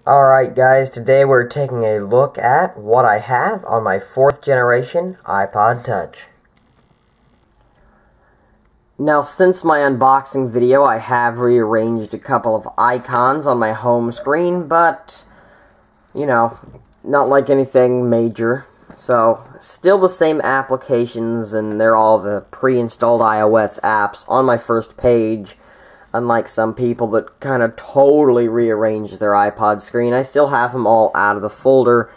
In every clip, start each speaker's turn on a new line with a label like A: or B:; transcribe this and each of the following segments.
A: Alright guys, today we're taking a look at what I have on my 4th generation iPod Touch. Now, since my unboxing video, I have rearranged a couple of icons on my home screen, but, you know, not like anything major. So, still the same applications, and they're all the pre-installed iOS apps on my first page. Unlike some people that kind of totally rearrange their iPod screen, I still have them all out of the folder,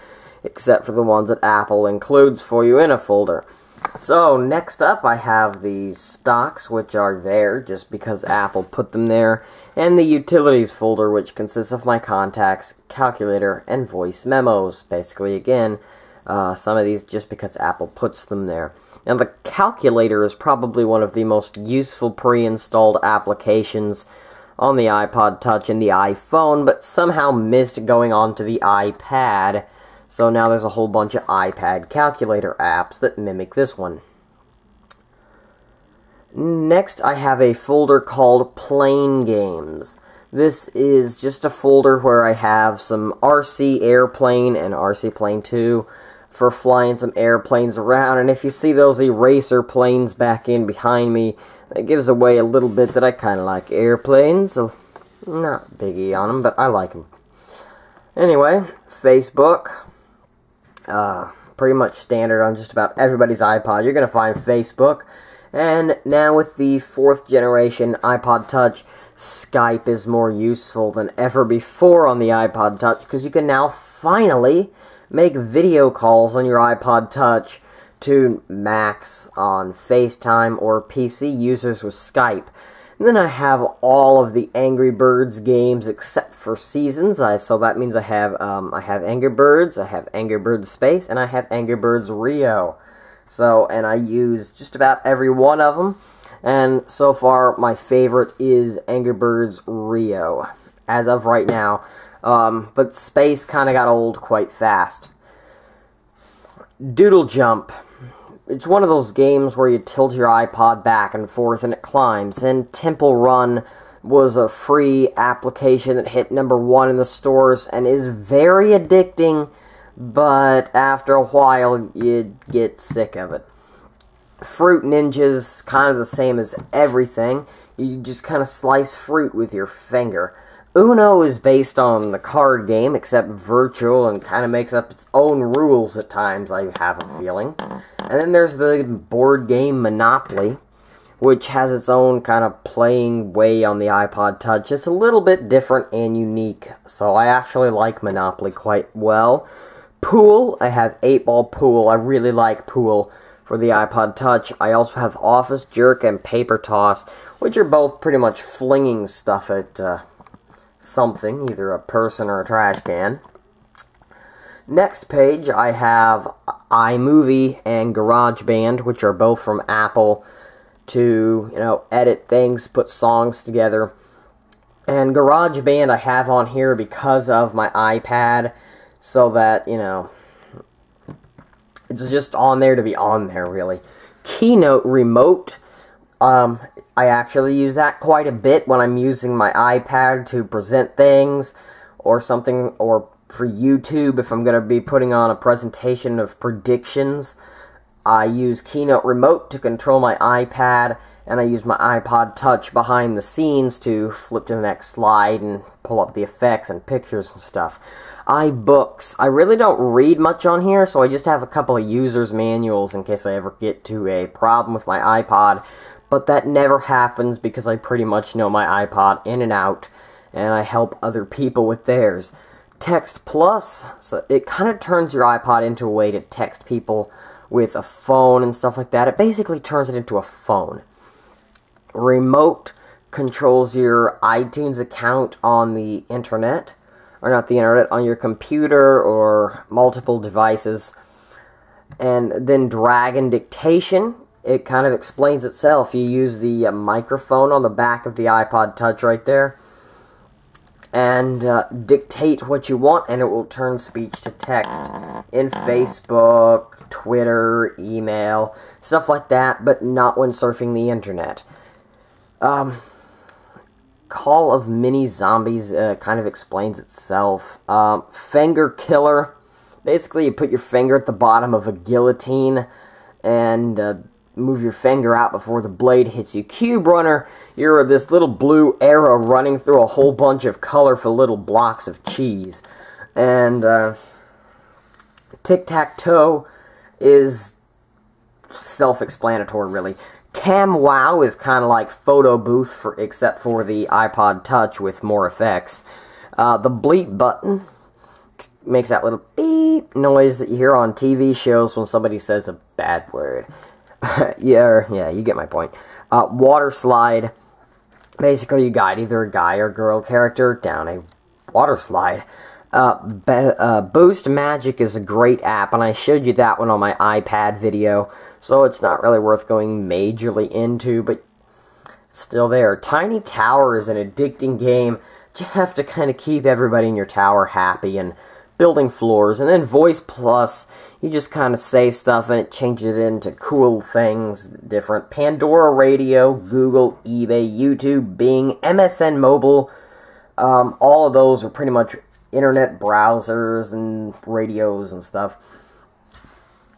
A: except for the ones that Apple includes for you in a folder. So, next up I have the stocks, which are there just because Apple put them there, and the utilities folder, which consists of my contacts, calculator, and voice memos. Basically, again, some of these just because Apple puts them there. Now, the calculator is probably one of the most useful pre-installed applications on the iPod Touch and the iPhone, but somehow missed going on to the iPad. So now there's a whole bunch of iPad calculator apps that mimic this one. Next, I have a folder called Plane Games. This is just a folder where I have some RC Airplane and RC Plane 2 for flying some airplanes around, and if you see those eraser planes back in behind me, that gives away a little bit that I kind of like airplanes. So, not biggie on them, but I like them. Anyway, Facebook. Pretty much standard on just about everybody's iPod. You're going to find Facebook. And now with the 4th generation iPod Touch, Skype is more useful than ever before on the iPod Touch, because you can now finally make video calls on your iPod Touch to Macs on FaceTime or PC users with Skype. And then I have all of the Angry Birds games except for seasons. So that means I have Angry Birds, I have Angry Birds Space, and I have Angry Birds Rio. So, and I use just about every one of them. And so far, my favorite is Angry Birds Rio, as of right now. But Space kind of got old quite fast. Doodle Jump. It's one of those games where you tilt your iPod back and forth and it climbs. And Temple Run was a free application that hit #1 in the stores and is very addicting, but after a while you get sick of it. Fruit Ninja's kind of the same as everything. You just kind of slice fruit with your finger. Uno is based on the card game, except virtual, and kind of makes up its own rules at times, I have a feeling. And then there's the board game Monopoly, which has its own kind of playing way on the iPod Touch. It's a little bit different and unique, so I actually like Monopoly quite well. Pool, I have 8-Ball Pool. I really like Pool for the iPod Touch. I also have Office Jerk and Paper Toss, which are both pretty much flinging stuff at something, either a person or a trash can. Next page, I have iMovie and GarageBand, which are both from Apple to, you know, edit things, put songs together. And GarageBand I have on here because of my iPad, so that, you know, it's just on there to be on there, really. Keynote Remote. I actually use that quite a bit when I'm using my iPad to present things or something, or for YouTube if I'm going to be putting on a presentation of predictions. I use Keynote Remote to control my iPad, and I use my iPod Touch behind the scenes to flip to the next slide and pull up the effects and pictures and stuff. iBooks. I really don't read much on here, so I just have a couple of user's manuals in case I ever get to a problem with my iPod. But that never happens because I pretty much know my iPod in and out, and I help other people with theirs. Text Plus, so it kind of turns your iPod into a way to text people with a phone and stuff like that. It basically turns it into a phone. Remote controls your iTunes account on the internet, or not the internet, on your computer or multiple devices. And then Drag and Dictation. It kind of explains itself. You use the microphone on the back of the iPod Touch right there, and dictate what you want, and it will turn speech to text in Facebook, Twitter, email, stuff like that, but not when surfing the internet. Call of Mini Zombies kind of explains itself. Finger Killer. Basically, you put your finger at the bottom of a guillotine and move your finger out before the blade hits you. Cube Runner, you're this little blue arrow running through a whole bunch of colorful little blocks of cheese. And Tic-Tac-Toe is self-explanatory, really. Cam Wow is kind of like Photo Booth, except for the iPod Touch with more effects. The bleep button makes that little beep noise that you hear on TV shows when somebody says a bad word. yeah, you get my point. Water slide. Basically, you guide either a guy or girl character down a water slide. Boost Magic is a great app, and I showed you that one on my iPad video, so it's not really worth going majorly into, but it's still there. Tiny Tower is an addicting game. You have to kind of keep everybody in your tower happy and building floors. And then Voice Plus, you just kind of say stuff and it changes it into cool things, different. Pandora Radio, Google, eBay, YouTube, Bing, MSN Mobile, all of those are pretty much internet browsers and radios and stuff.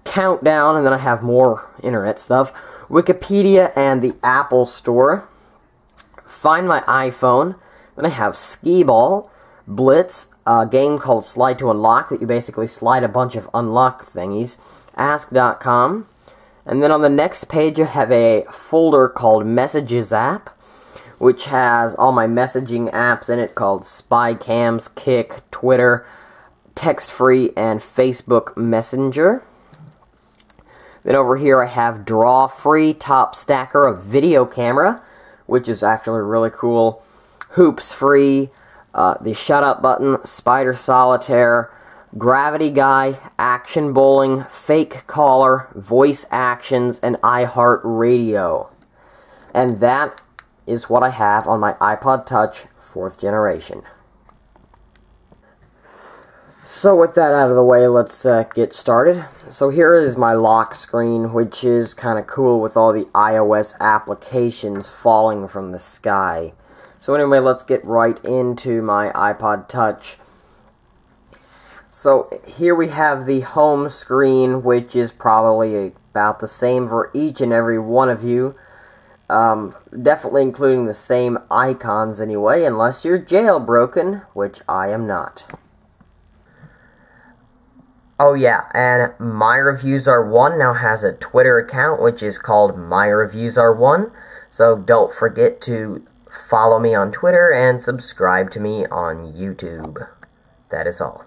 A: Countdown, and then I have more internet stuff. Wikipedia and the Apple Store. Find My iPhone. Then I have Skee-Ball, Blitz, a game called Slide to Unlock that you basically slide a bunch of unlock thingies. Ask.com. And then on the next page I have a folder called Messages app, which has all my messaging apps in it called Spycams, Kik, Twitter, Text Free, and Facebook Messenger. Then over here I have Draw Free, Top Stacker, a video camera, which is actually really cool. Hoops Free, the Shut Up button, Spider Solitaire, Gravity Guy, Action Bowling, Fake Caller, Voice Actions, and iHeart Radio. And that is what I have on my iPod Touch 4th generation. So with that out of the way, let's get started. So here is my lock screen, which is kind of cool with all the iOS applications falling from the sky. So anyway, let's get right into my iPod Touch. So here we have the home screen, which is probably about the same for each and every one of you. Definitely including the same icons anyway, unless you're jailbroken, which I am not. Oh yeah, and My Reviews Are One now has a Twitter account, which is called My Reviews Are One. So don't forget to follow me on Twitter and subscribe to me on YouTube. That is all.